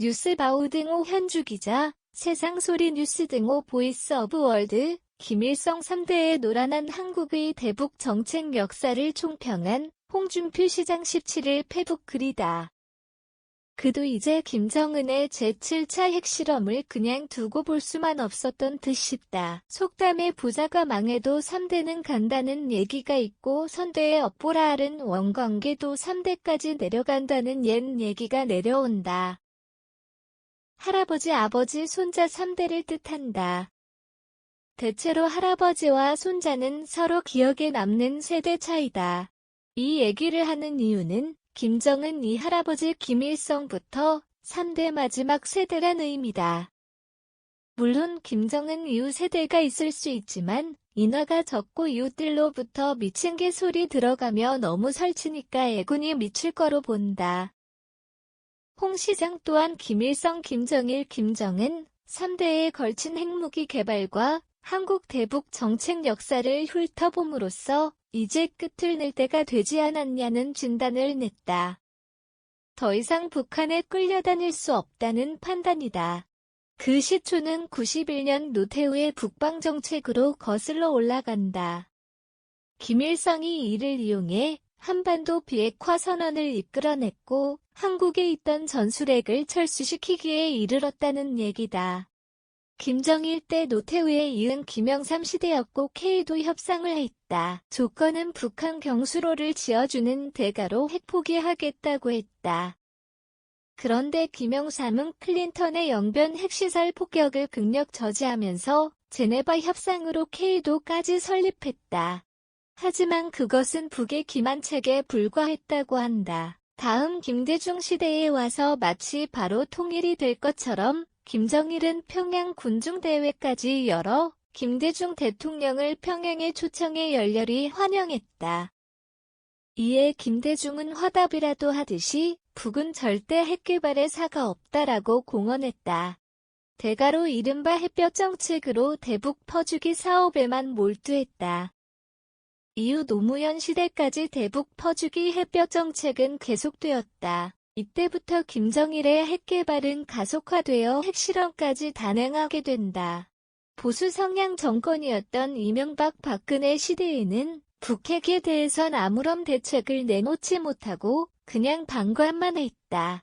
뉴스바우 등호 현주기자, 세상소리 뉴스 등호 보이스 오브 월드, 김일성 3대의 노란한 한국의 대북 정책 역사를 총평한 홍준표 시장 17일 페북 글이다. 그도 이제 김정은의 제7차 핵실험을 그냥 두고 볼 수만 없었던 듯 싶다. 속담에 부자가 망해도 3대는 간다는 얘기가 있고 선대의 업보라 앓은 원관계도 3대까지 내려간다는 옛 얘기가 내려온다. 할아버지, 아버지, 손자 3대를 뜻한다. 대체로 할아버지와 손자는 서로 기억에 남는 세대 차이다. 이 얘기를 하는 이유는 김정은 이 할아버지 김일성부터 3대 마지막 세대란 의미다. 물론 김정은 이후 세대가 있을 수 있지만 인화가 적고 이웃들로부터 미친 개소리 들어가며 너무 설치니까 애군이 미칠 거로 본다. 홍 시장 또한 김일성, 김정일, 김정은 3대에 걸친 핵무기 개발과 한국 대북 정책 역사를 훑어봄으로써 이제 끝을 낼 때가 되지 않았냐는 진단을 냈다. 더 이상 북한에 끌려다닐 수 없다는 판단이다. 그 시초는 91년 노태우의 북방정책으로 거슬러 올라간다. 김일성이 이를 이용해 한반도 비핵화 선언을 이끌어냈고 한국에 있던 전술핵을 철수시키기에 이르렀다는 얘기다. 김정일 때 노태우에 이은 김영삼 시대였고 K도 협상을 했다. 조건은 북한 경수로를 지어주는 대가로 핵 포기하겠다고 했다. 그런데 김영삼은 클린턴의 영변 핵시설 폭격을 극력 저지하면서 제네바 협상으로 K도까지 설립했다. 하지만 그것은 북의 기만책에 불과했다고 한다. 다음 김대중 시대에 와서 마치 바로 통일이 될 것처럼 김정일은 평양 군중대회까지 열어 김대중 대통령을 평양에 초청해 열렬히 환영했다. 이에 김대중은 화답이라도 하듯이 북은 절대 핵개발에 사가 없다라고 공언했다. 대가로 이른바 햇볕 정책으로 대북 퍼주기 사업에만 몰두했다. 이후 노무현 시대까지 대북 퍼주기 햇볕 정책은 계속되었다. 이때부터 김정일의 핵개발은 가속화되어 핵실험까지 단행하게 된다. 보수 성향 정권이었던 이명박 박근혜 시대에는 북핵에 대해선 아무런 대책을 내놓지 못하고 그냥 방관만 했다.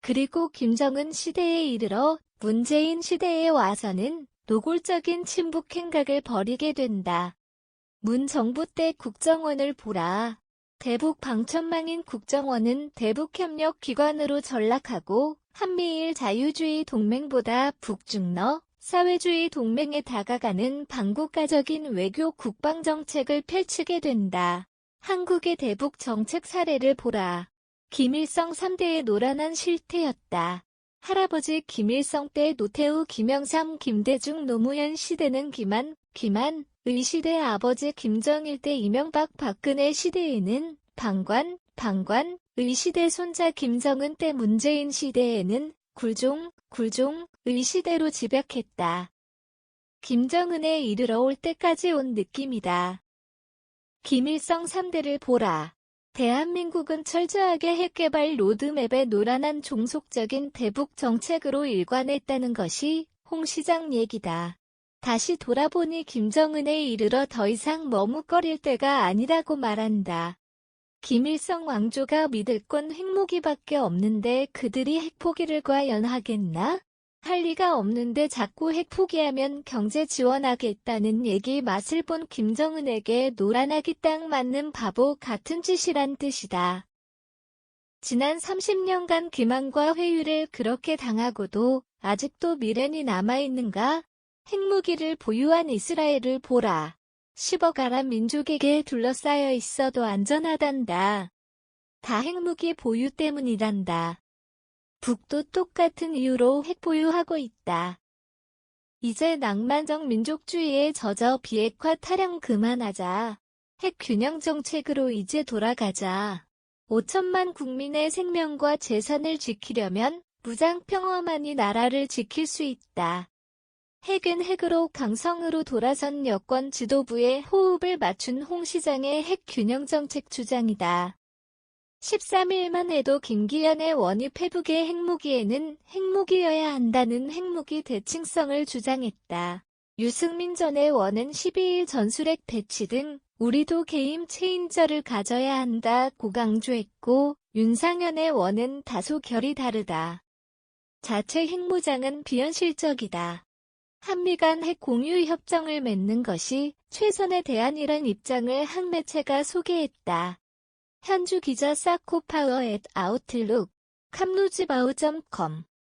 그리고 김정은 시대에 이르러 문재인 시대에 와서는 노골적인 친북 행각을 벌이게 된다. 문 정부 때 국정원을 보라. 대북 방천망인 국정원은 대북협력기관으로 전락하고 한미일 자유주의 동맹보다 북중러 사회주의 동맹에 다가가는 반국가적인 외교 국방정책을 펼치게 된다. 한국의 대북 정책 사례를 보라. 김일성 3대의 노란한 실태였다. 할아버지 김일성 때 노태우, 김영삼, 김대중, 노무현 시대는 김한의 시대, 아버지 김정일 때 이명박 박근혜 시대에는 방관의 시대, 손자 김정은 때 문재인 시대에는 굴종의 시대로 집약했다. 김정은에 이르러 올 때까지 온 느낌이다. 김일성 3대를 보라. 대한민국은 철저하게 핵개발 로드맵에 노란한 종속적인 대북 정책으로 일관했다는 것이 홍 시장 얘기다. 다시 돌아보니 김정은에 이르러 더 이상 머뭇거릴 때가 아니라고 말한다. 김일성 왕조가 믿을 건 핵무기밖에 없는데 그들이 핵포기를 과연 하겠나? 할 리가 없는데 자꾸 핵포기하면 경제 지원하겠다는 얘기 맛을 본 김정은에게 노란하기 딱 맞는 바보 같은 짓이란 뜻이다. 지난 30년간 기만과 회유를 그렇게 당하고도 아직도 미련이 남아있는가? 핵무기를 보유한 이스라엘을 보라. 10억 아랍 민족에게 둘러싸여 있어도 안전하단다. 다 핵무기 보유 때문이란다. 북도 똑같은 이유로 핵 보유하고 있다. 이제 낭만적 민족주의에 젖어 비핵화 타령 그만하자. 핵 균형 정책으로 이제 돌아가자. 5천만 국민의 생명과 재산을 지키려면 무장 평화만이 나라를 지킬 수 있다. 핵은 핵으로 강성으로 돌아선 여권 지도부의 호흡을 맞춘 홍 시장의 핵 균형 정책 주장이다. 13일만 해도 김기현의 원입 회복의 핵무기에는 핵무기여야 한다는 핵무기 대칭성을 주장했다. 유승민 전의 원은 12일 전술핵 배치 등 우리도 게임 체인저를 가져야 한다고 강조했고 윤상현의 원은 다소 결이 다르다. 자체 핵무장은 비현실적이다. 한미 간 핵 공유 협정을 맺는 것이 최선의 대안이란 입장을 한 매체가 소개했다. 현주 기자 사코파워 @아웃룩, 캄루즈바우.com